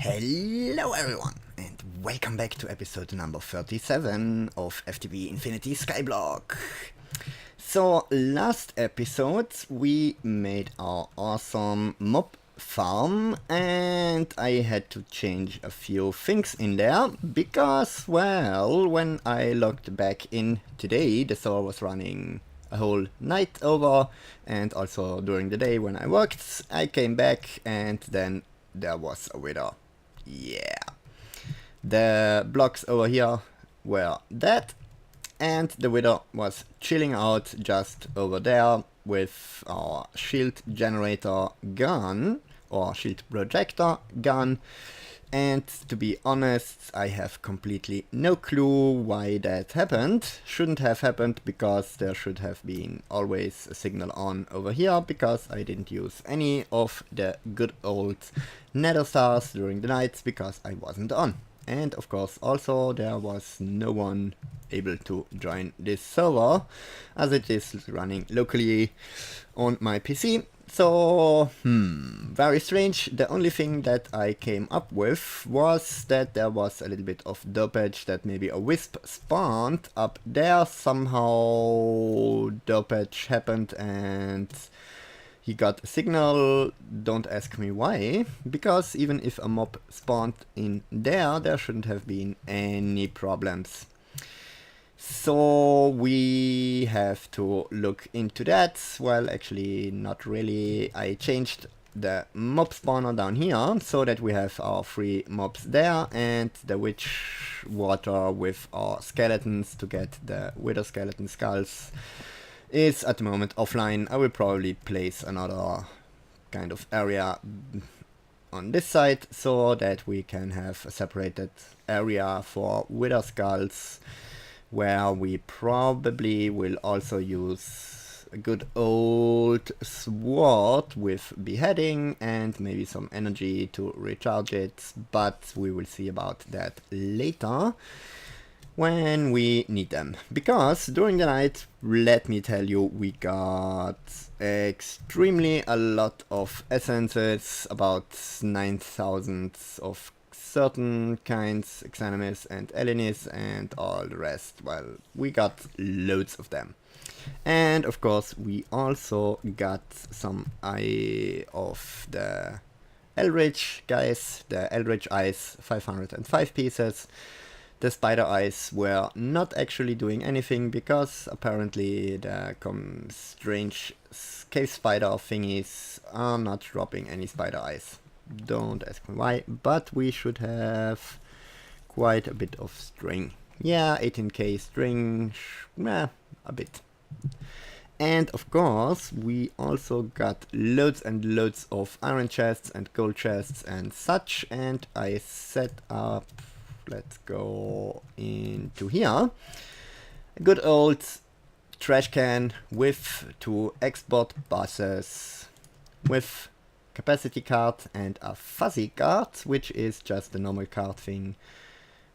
Hello everyone and welcome back to episode number 37 of FTB Skyblock. So last episode we made our awesome mob farm and I had to change a few things in there because, well, when I logged back in today the server was running a whole night over, and also during the day when I worked I came back and then there was a wither. Yeah, the blocks over here were dead and the wither was chilling out just over there with our shield generator gun or shield projector gun. And to be honest, I have completely no clue why that happened. Shouldn't have happened because there should have been always a signal on over here, because I didn't use any of the good old nether stars during the nights because I wasn't on. And of course also there was no one able to join this server as it is running locally on my PC. So, very strange. The only thing that I came up with was that there was a little bit of dopage, that maybe a wisp spawned up there. Somehow dopage happened and he got a signal. Don't ask me why, because even if a mob spawned in there, there shouldn't have been any problems. So we have to look into that. Well, actually not really. I changed the mob spawner down here so that we have our 3 mobs there and the witch water with our skeletons to get the wither skeleton skulls is at the moment offline. I will probably place another kind of area on this side so that we can have a separated area for wither skulls, where we probably will also use a good old sword with beheading and maybe some energy to recharge it, but we will see about that later when we need them. Because during the night, let me tell you, we got extremely a lot of essences, about 9,000 of certain kinds, Xanamis and Elenis and all the rest. Well, we got loads of them. And of course we also got some eye of the Eldritch guys, the Eldritch eyes, 505 pieces. The spider eyes were not actually doing anything because apparently the strange cave spider thingies are not dropping any spider eyes. Don't ask me why, but we should have quite a bit of string. Yeah, 18k string, a bit. And of course, we also got loads and loads of iron chests and gold chests and such, and I set up, let's go into here, a good old trash can with 2 export buses, with capacity card and a fuzzy card, which is just a normal card thing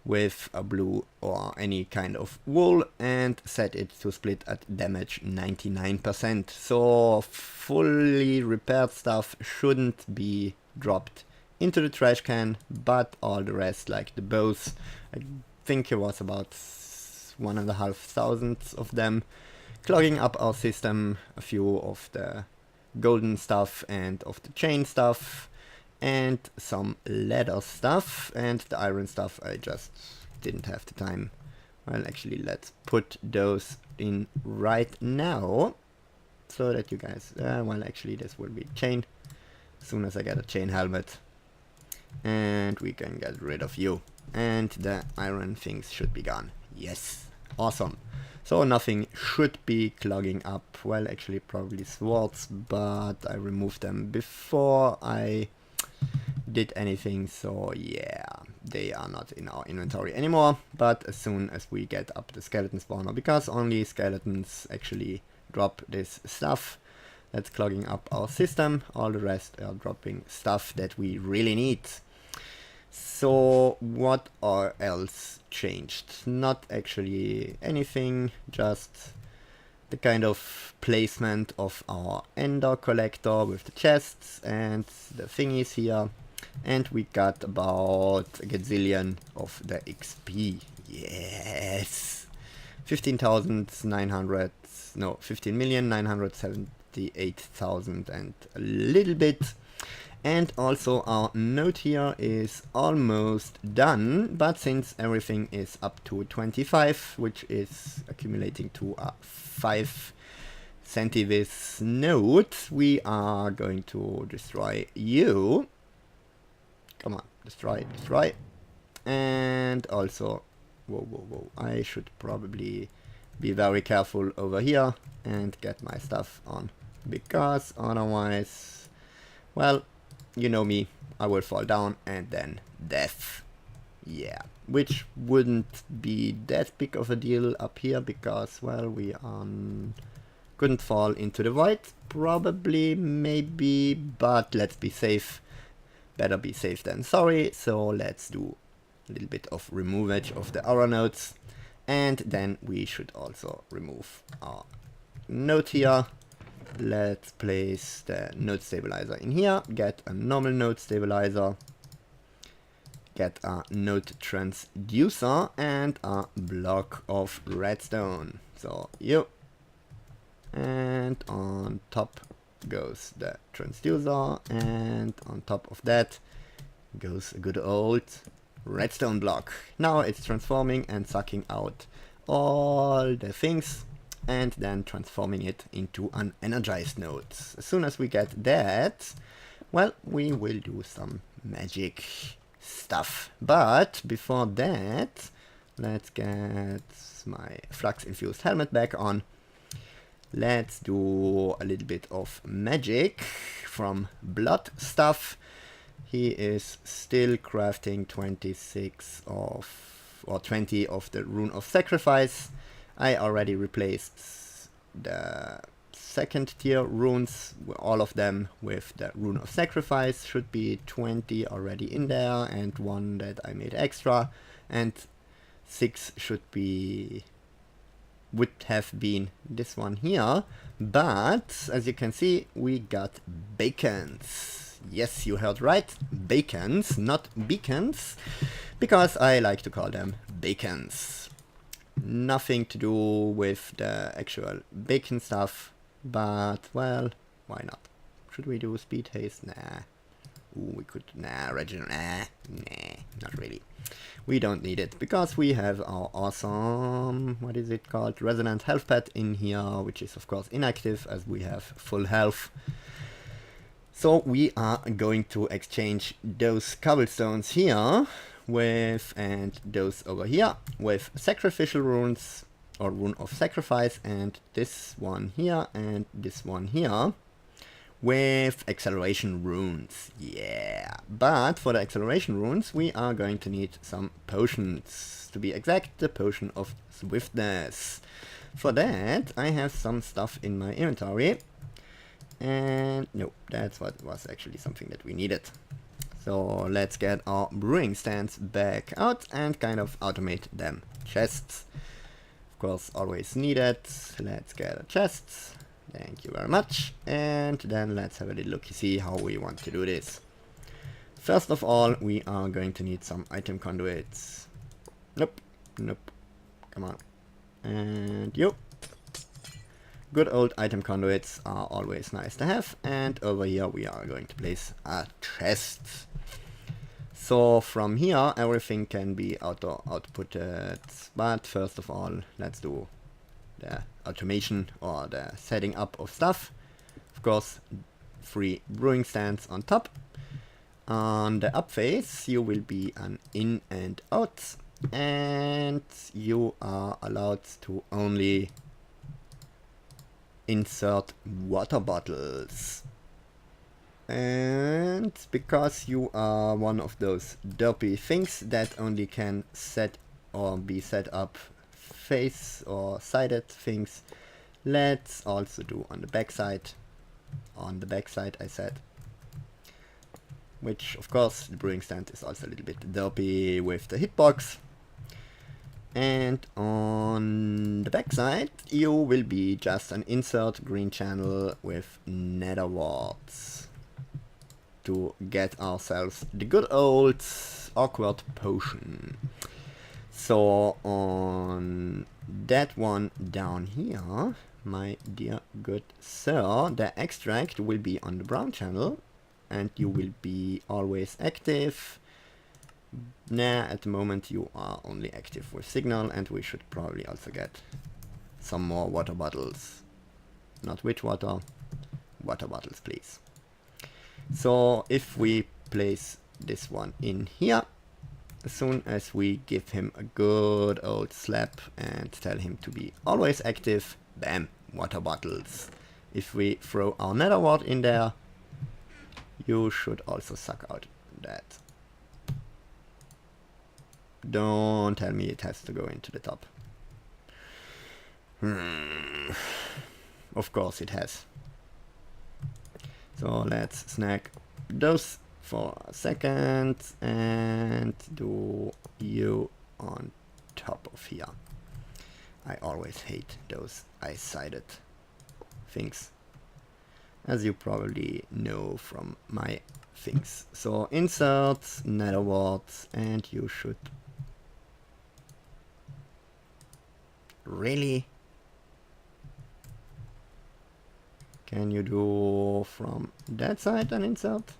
with a blue or any kind of wool, and set it to split at damage 99%. So fully repaired stuff shouldn't be dropped into the trash can, but all the rest, like the bows, I think it was about 1,500 of them, clogging up our system, a few of the golden stuff and of the chain stuff, and some leather stuff, and the iron stuff I just didn't have the time. Well, actually let's put those in right now so that you guys, well, actually this will be chain as soon as I get a chain helmet, and we can get rid of you, and the iron things should be gone. Yes, awesome. So nothing should be clogging up. Well, actually probably swords, but I removed them before I did anything, so yeah, they are not in our inventory anymore. But as soon as we get up the skeleton spawner, because only skeletons actually drop this stuff, that's clogging up our system. All the rest are dropping stuff that we really need. So what else changed? Not actually anything, just the kind of placement of our ender collector with the chests and the thingies here. And we got about a gazillion of the XP. Yes! 15,900, no, 15,978,000 and a little bit. And also our node here is almost done, but since everything is up to 25, which is accumulating to a 5 centivis node, we are going to destroy you. Come on, destroy, destroy. And also, whoa, I should probably be very careful over here and get my stuff on, because otherwise, well, you know me, I will fall down and then death. Yeah, which wouldn't be that big of a deal up here because, well, we couldn't fall into the void. Probably, maybe, but let's be safe. Better be safe than sorry. So let's do a little bit of removage of the aura nodes. And then we should also remove our node here. Let's place the node stabilizer in here, get a normal node stabilizer, get a node transducer and a block of redstone. So you, and on top goes the transducer, and on top of that goes a good old redstone block. Now it's transforming and sucking out all the things and then transforming it into an energized node. As soon as we get that, well, we will do some magic stuff. But before that, let's get my flux infused helmet back on. Let's do a little bit of magic from blood stuff. He is still crafting 26 of, or 20 of the rune of sacrifice. I already replaced the second tier runes, all of them with the rune of sacrifice. Should be 20 already in there and one that I made extra, and 6 would have been this one here. But as you can see, we got bacons. Yes, you heard right, bacons, not beacons, because I like to call them bacons. Nothing to do with the actual bacon stuff, but well, why not? Should we do speed haste? Nah. Ooh, we could, nah, regional, nah, not really. We don't need it, because we have our awesome, what is it called, resonant health pad in here, which is of course inactive as we have full health. So we are going to exchange those cobblestones here with, and those over here with sacrificial runes, or rune of sacrifice, and this one here and this one here with acceleration runes. Yeah, but for the acceleration runes we are going to need some potions. To be exact, the potion of swiftness. For that I have some stuff in my inventory. And no, that's what was actually something that we needed. So let's get our brewing stands back out and kind of automate them chests. Of course, always needed. Let's get a chest. Thank you very much. And then let's have a little look, see how we want to do this. First of all, we are going to need some item conduits. Nope, nope, come on. And you. Good old item conduits are always nice to have, and over here we are going to place a chest. So from here everything can be outputted, but first of all let's do the automation or the setting up of stuff. Of course, 3 brewing stands on top. On the up face you will be an in and out, and you are allowed to only insert water bottles. And because you are one of those derpy things that only can set or be set up face or sided things, let's also do on the back side. On the back side I said. Which of course the brewing stand is also a little bit derpy with the hitbox. And on the back side you will be just an insert green channel with nether warts. to get ourselves the good old awkward potion. So on that one down here, my dear good sir, the extract will be on the brown channel and you will be always active. Nah, at the moment you are only active with signal, and we should probably also get some more water bottles. Not witch water, water bottles please. So if we place this one in here, as soon as we give him a good old slap and tell him to be always active, bam, water bottles. If we throw our nether wart in there, you should also suck out that. Don't tell me it has to go into the top. Of course it has. So let's snack those for a second and do you on top of here. I always hate those ice-sided things, as you probably know from my things. So insert nether wart, and you should really. Can you do from that side an insert?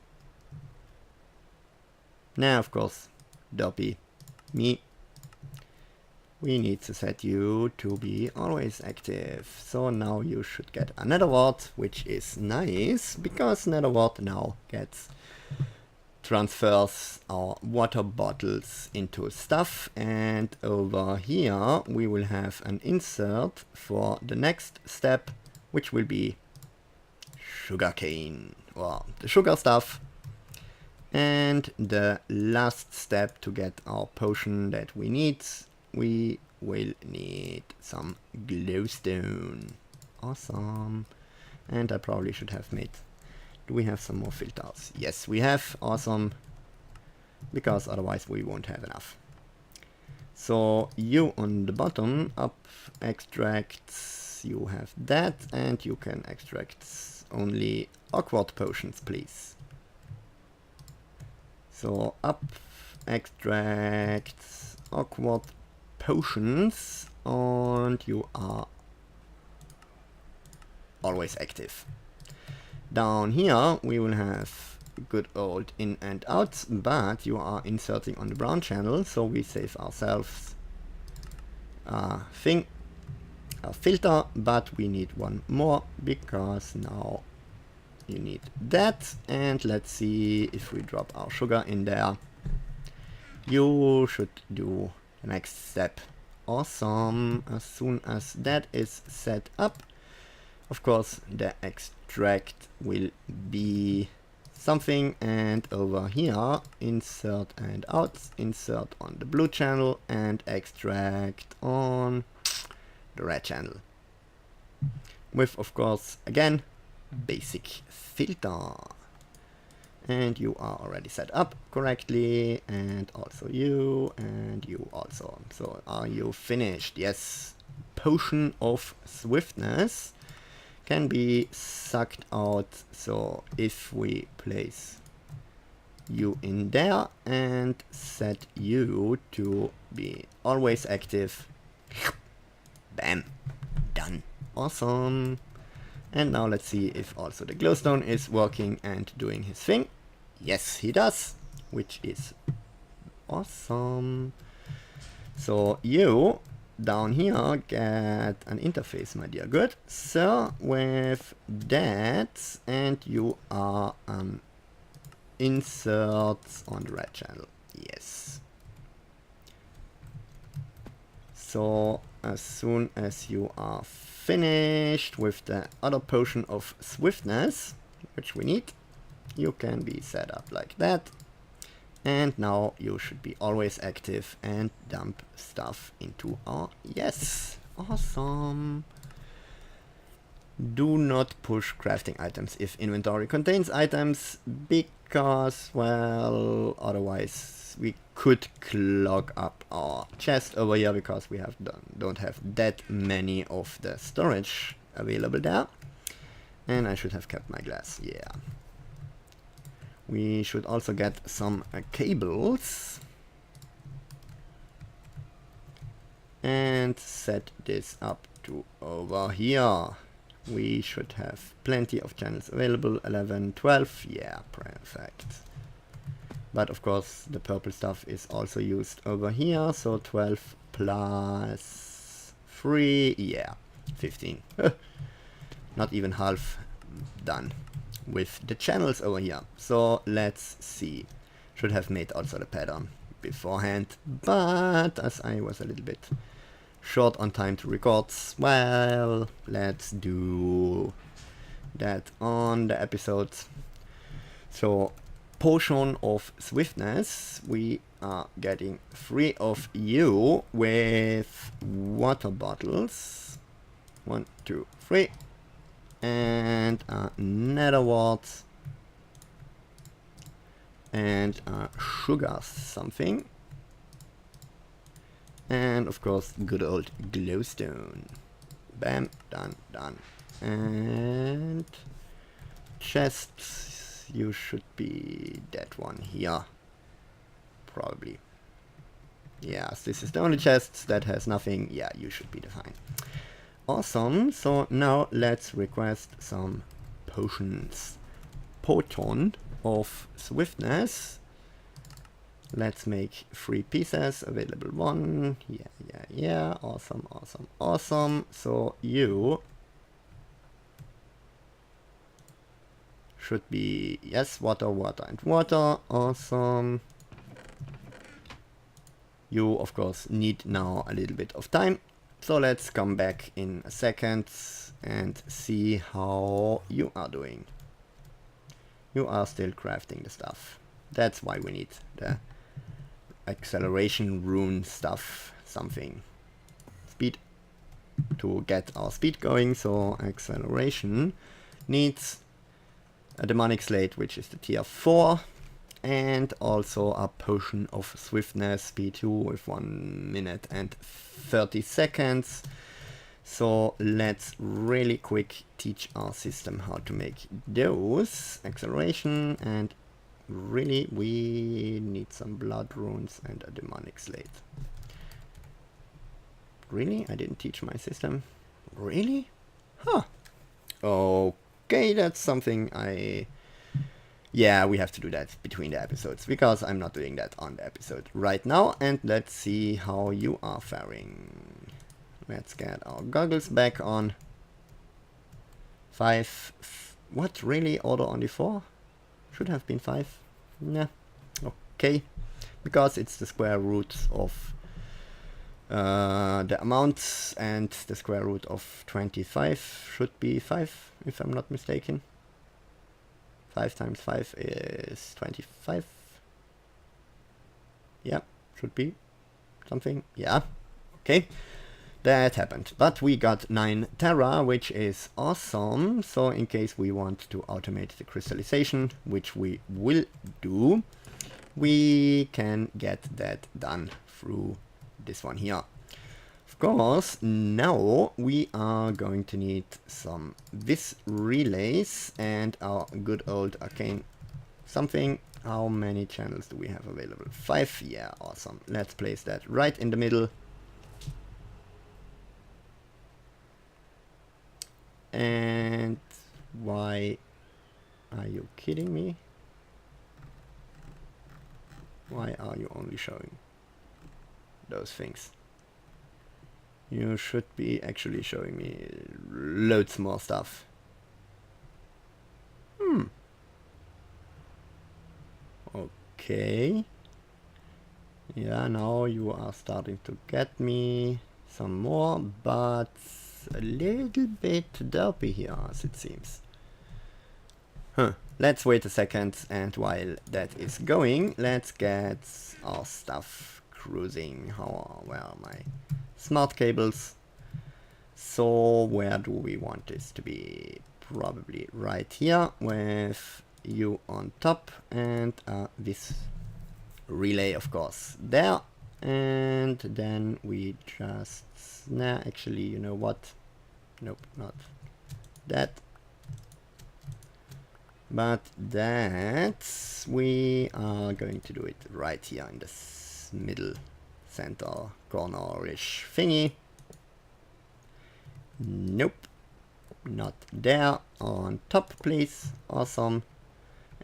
Nah, of course. Dopey. Me. We need to set you to be always active. So now you should get a nether wart, which is nice, because nether wart now transfers our water bottles into stuff, and over here we will have an insert for the next step, which will be sugarcane, or the sugar stuff. And the last step to get our potion that we need, we will need some glowstone. Awesome. And I probably should have made... Do we have some more filters? Yes, we have. Awesome. Because otherwise we won't have enough. So you on the bottom, up extracts, you have that, and you can extract only awkward potions, please. So up extracts awkward potions, and you are always active. Down here we will have good old in and out, but you are inserting on the brown channel, so we save ourselves a filter, but we need one more, because now you need that. And let's see if we drop our sugar in there. You should do the next step. Awesome. As soon as that is set up, of course the extract will be something, and over here insert and out, insert on the blue channel and extract on the red channel, with of course again basic filter. And you are already set up correctly, and also you, and you also. So are you finished? Yes. Potion of swiftness can be sucked out. So if we place you in there and set you to be always active, bam, done. Awesome. And now let's see if also the glowstone is working and doing his thing. Yes, he does, which is awesome. So you down here get an interface, my dear good sir, with that, and you are an insert on the red channel. Yes. So as soon as you are finished with the other potion of swiftness, which we need, you can be set up like that. And now you should be always active and dump stuff into our... Yes! Awesome! Do not push crafting items if inventory contains items, because, well, otherwise we could clog up our chest over here, because we don't have that many of the storage available there. And I should have kept my glass, yeah. we should also get some cables and set this up to over here. We should have plenty of channels available. 11, 12, yeah, perfect. But of course the purple stuff is also used over here, so 12 plus 3, yeah, 15. Not even half done with the channels over here. So let's see. Should have made also the pattern beforehand, but as I was a little bit short on time to record, well, let's do that on the episode. So potion of swiftness, we are getting 3 of you with water bottles. 1, 2, 3. And another wart. And sugar something. And of course, good old glowstone. Bam, done, done. And chests, you should be that one here. Probably. Yes, this is the only chest that has nothing. Yeah, you should be fine. Awesome, so now let's request some potions. Potion of swiftness. Let's make 3 pieces, available 1. Yeah, awesome, awesome, awesome. So you should be, yes, water, water, and water. Awesome. You, of course, need now a little bit of time. So let's come back in a second and see how you are doing. You are still crafting the stuff. That's why we need the acceleration rune stuff, something. Speed, to get our speed going. So acceleration needs a demonic slate, which is the tier 4. And also a potion of swiftness, speed 2 with 1 minute and 30 seconds. So let's really quick teach our system how to make those. Acceleration, and really we need some blood runes and a demonic slate. Really? I didn't teach my system? Really? Huh. Okay, that's something yeah, we have to do that between the episodes, because I'm not doing that on the episode right now. And let's see how you are faring. Let's get our goggles back on. 5. What, really? Order only 4? Should have been 5. Nah. Okay. Because it's the square root of the amount, and the square root of 25 should be 5, if I'm not mistaken. 5 times 5 is 25. Yeah, should be something. Yeah, okay. That happened. But we got 9 Terra, which is awesome. So in case we want to automate the crystallization, which we will do, we can get that done through this one here. Of course, now we are going to need some vis relays and our good old arcane something. How many channels do we have available? 5. Yeah, awesome. Let's place that right in the middle. And why are you kidding me? Why are you only showing those things? You should be actually showing me loads more stuff. Okay. Yeah, now you are starting to get me some more, but a little bit derpy here, as it seems. Let's wait a second, and while that is going, let's get our stuff cruising. Where are my smart cables? So where do we want this to be? Probably right here with you on top, and this relay, of course, there. And then we just, nah, actually, you know what? Nope, not that. But that course, we are going to do it right here in this middle center corner-ish thingy. Nope, not there. On top, please. Awesome.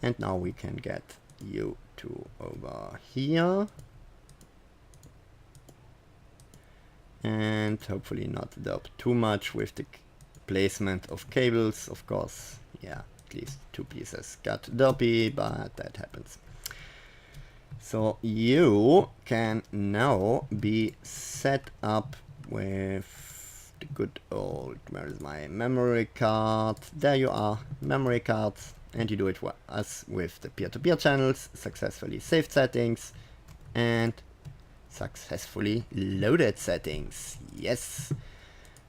And now we can get you two over here. And hopefully not derp too much with the placement of cables, of course. Yeah, at least two pieces got derpy, but that happens. So you can now be set up with the good old, where is my memory card? There you are, memory card. And you do it as with the peer-to-peer channels, successfully saved settings, and successfully loaded settings. Yes,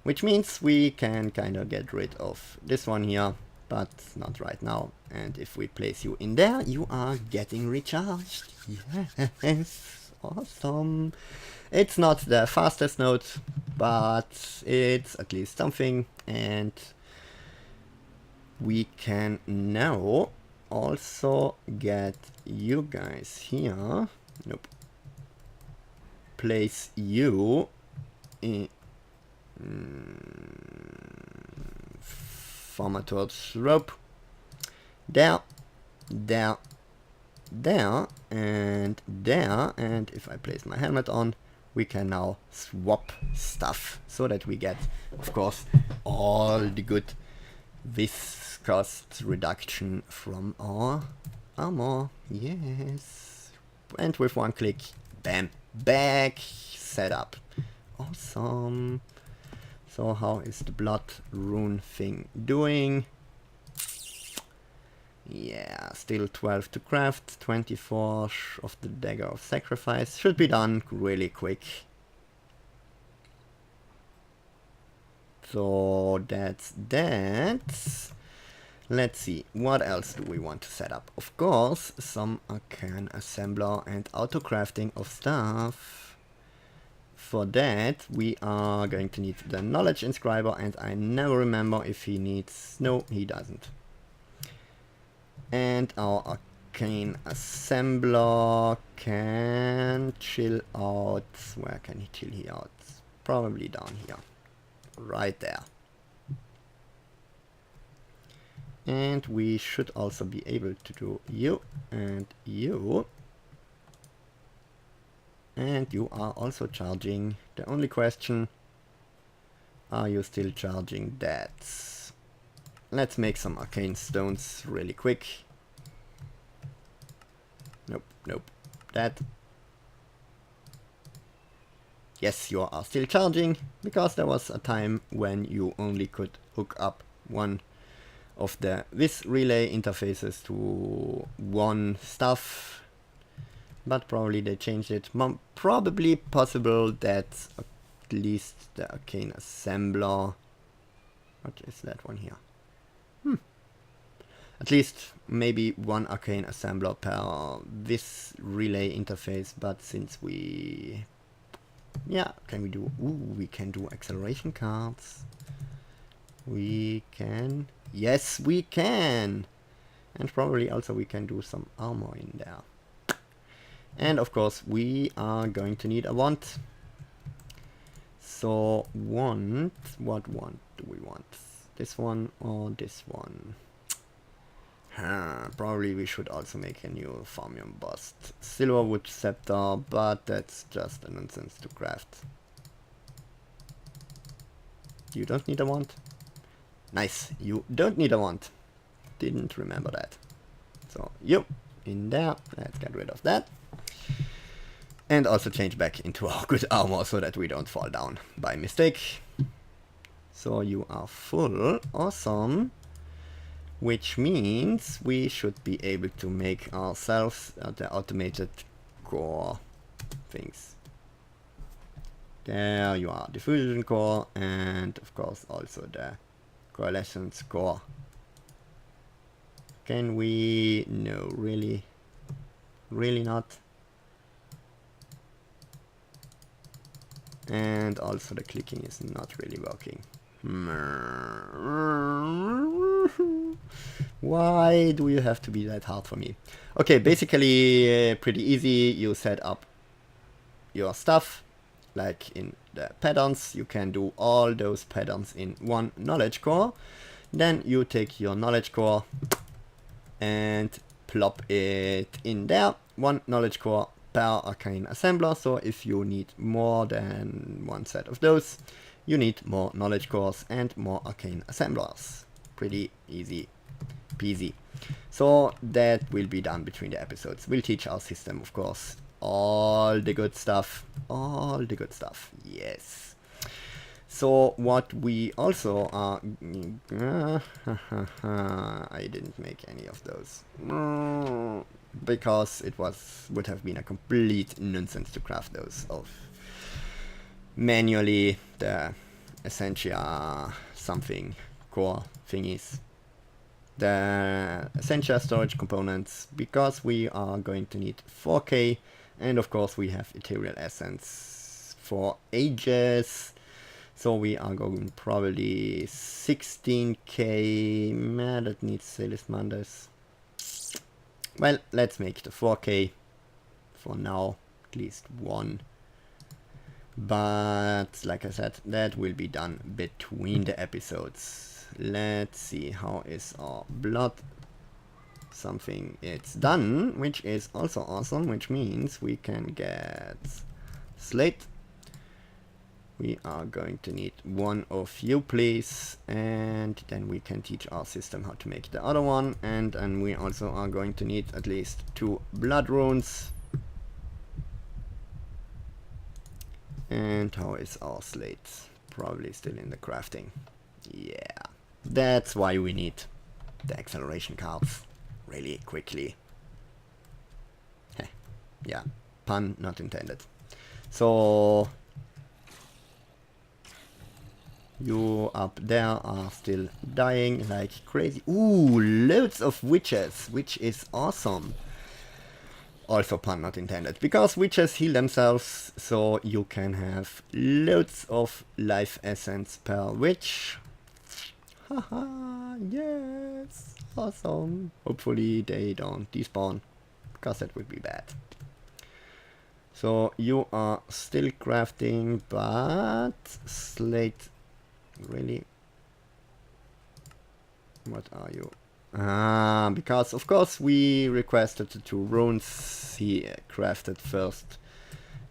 which means we can kind of get rid of this one here, but not right now. And if we place you in there, you are getting recharged. Yes, awesome. It's not the fastest node, but it's at least something. And we can now also get you guys here. Nope. Place you in formatted rope. There, there, there, and there. And if I place my helmet on, we can now swap stuff so that we get, of course, all the good viscous reduction from our armor. Yes. And with one click, bam, back setup. Awesome. So how is the blood rune thing doing? Yeah, still 12 to craft, 24 of the dagger of sacrifice. Should be done really quick. So that's that. Let's see, what else do we want to set up? Of course, some arcane assembler and auto crafting of stuff. For that, we are going to need the knowledge inscriber, and I never remember if he needs... No, he doesn't. And our arcane assembler can chill out. Where can he chill here out? Probably down here. Right there. And we should also be able to do you and you. And you are also charging. The only question, are you still charging that? Let's make some arcane stones really quick. Nope, nope. That. Yes, you are still charging, because there was a time when you only could hook up one of this relay interfaces to one stuff, but probably they changed it. Probably possible that at least the arcane assembler, what is that one here? At least maybe one arcane assembler per this relay interface, but since we, yeah, can we do, we can do acceleration cards. We can, yes we can, and probably also we can do some armor in there. And of course we are going to need a wand. So wand, what wand do we want? This one or this one? Probably we should also make a new Farmium bust. Silverwood scepter, but that's just a nonsense to craft. You don't need a wand? Nice, you don't need a wand. Didn't remember that. So, you in there. Let's get rid of that. And also change back into our good armor so that we don't fall down by mistake. So you are full. Awesome. Which means we should be able to make ourselves the automated core things. There you are, the fusion core, and of course also the coalescence core. Can we? No, really? Really not? And also the clicking is not really working. Why do you have to be that hard for me? Okay, basically pretty easy. You set up your stuff, like in the patterns. You can do all those patterns in one knowledge core. Then you take your knowledge core and plop it in there. One knowledge core per arcane assembler. So if you need more than one set of those, you need more knowledge cores and more arcane assemblers. Pretty easy peasy. So that will be done between the episodes. We'll teach our system, of course. All the good stuff. All the good stuff. Yes. So what we also are... I didn't make any of those. Because it would have been a complete nonsense to craft those of manually the Essentia something core thingies. The Essentia storage components, because we are going to need 4K, and of course we have Ethereal Essence for ages, so we are going probably 16K. Man, that needs Salis Mandas. Well, let's make the 4K for now, at least one. But like I said, that will be done between the episodes. Let's see, how is our blood? Something, it's done, which is also awesome, which means we can get slate. We are going to need one of you, please, and then we can teach our system how to make the other one, and then we also are going to need at least 2 blood runes. And how is our slate? Probably still in the crafting. Yeah, that's why we need the acceleration cards really quickly. Heh. Yeah, pun not intended. So you up there are still dying like crazy. Ooh, loads of witches, which is awesome. Also pun not intended, because witches heal themselves, so you can have loads of life essence per witch. Haha, yes, awesome. Hopefully they don't despawn, because that would be bad. So you are still crafting, but slate, really? What are you? Because of course we requested the 2 runes. He crafted first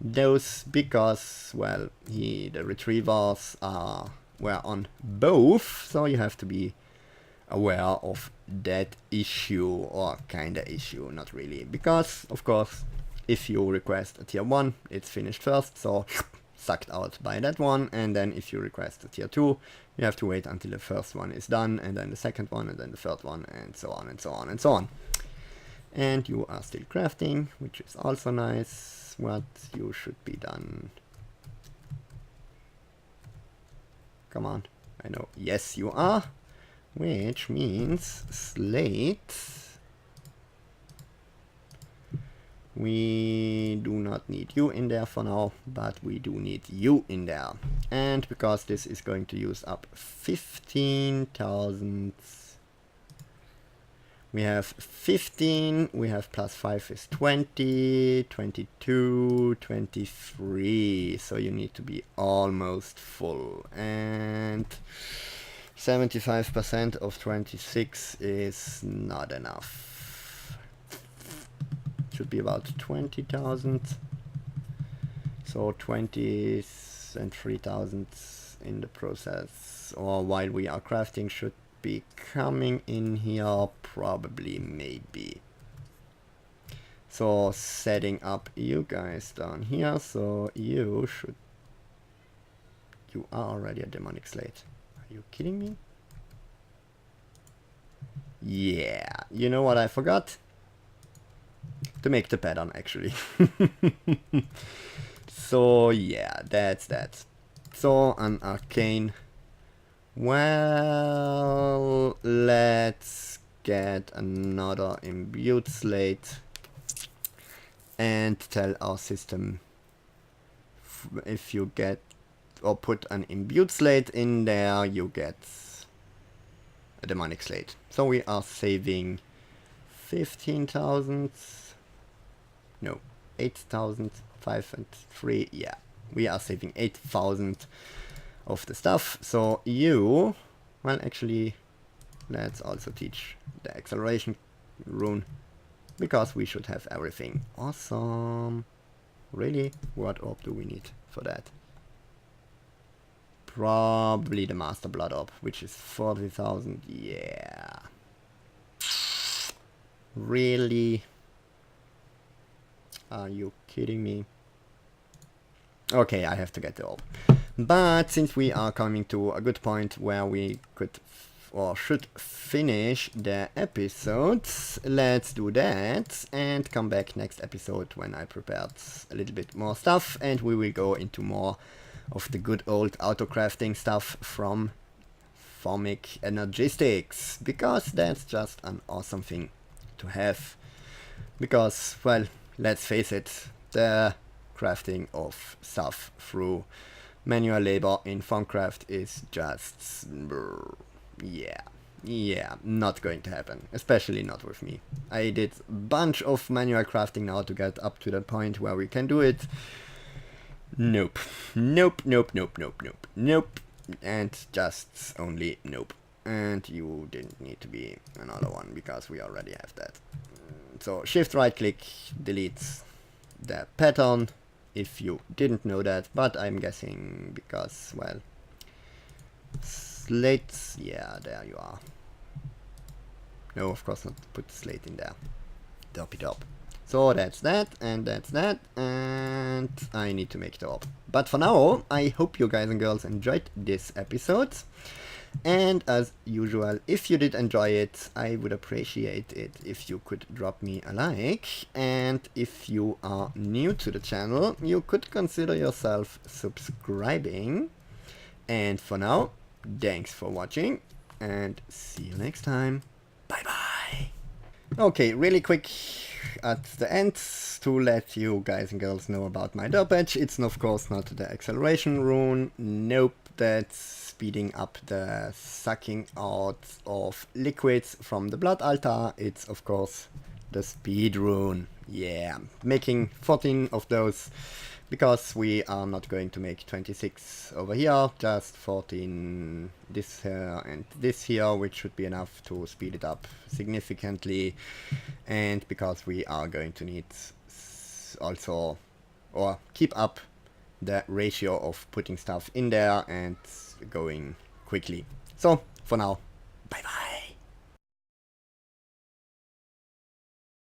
those because, well, the retrievers were on both, so you have to be aware of that issue, or kinda issue, not really, because of course if you request a tier 1 it's finished first, so sucked out by that one, and then if you request a tier 2 you have to wait until the first one is done, and then the second one, and then the third one, and so on and so on and so on. And you are still crafting, which is also nice. What you should be done. Come on, I know. Yes, you are, which means slate. We do not need you in there for now, but we do need you in there. And because this is going to use up 15,000, we have 15, we have plus 5 is 20, 22, 23, so you need to be almost full. And 75% of 26 is not enough. Should be about 20,000. So 20 and 3,000 in the process, or while we are crafting, should be coming in here, probably, maybe. So setting up you guys down here, so you are already a demonic slate. Are you kidding me? Yeah, you know what I forgot? To make the pattern, actually. So yeah, that's that. So an arcane. Well, let's get another imbued slate and tell our system if you get or put an imbued slate in there, you get a demonic slate. So we are saving 15,000, no, 8,503, yeah, we are saving 8,000 of the stuff. So you, well, actually, let's also teach the acceleration rune, because we should have everything. Awesome. Really? What orb do we need for that? Probably the Master Blood Orb, which is 40,000. Yeah. Really? Are you kidding me? Okay, I have to get the orb. But since we are coming to a good point where we could or should finish the episodes, let's do that and come back next episode when I prepared a little bit more stuff, and we will go into more of the good old auto crafting stuff from Formic Energistics, because that's just an awesome thing to have. Because, well, let's face it, the crafting of stuff through manual labor in Thaumcraft is just yeah, not going to happen, especially not with me. I did a bunch of manual crafting now to get up to the point where we can do it. Nope, nope, nope, nope, nope, nope, nope, and just only nope. And you didn't need to be another one, because we already have that. So shift right click deletes the pattern, if you didn't know that, but I'm guessing because, well, slates, yeah, there you are. No, of course not, put slate in there. Derpy derp. So that's that, and I need to make the orb. But for now, I hope you guys and girls enjoyed this episode. And as usual, if you did enjoy it, I would appreciate it if you could drop me a like. And if you are new to the channel, you could consider yourself subscribing. And for now, thanks for watching, and see you next time. Bye bye. Okay, really quick at the end to let you guys and girls know about my derp badge. It's of course not the acceleration rune. Nope, that's speeding up the sucking out of liquids from the blood altar. It's of course the speed rune. Yeah, making 14 of those, because we are not going to make 26 over here, just 14 this here and this here, which should be enough to speed it up significantly. And because we are going to need also, or keep up the ratio of putting stuff in there and going quickly. So for now, bye bye.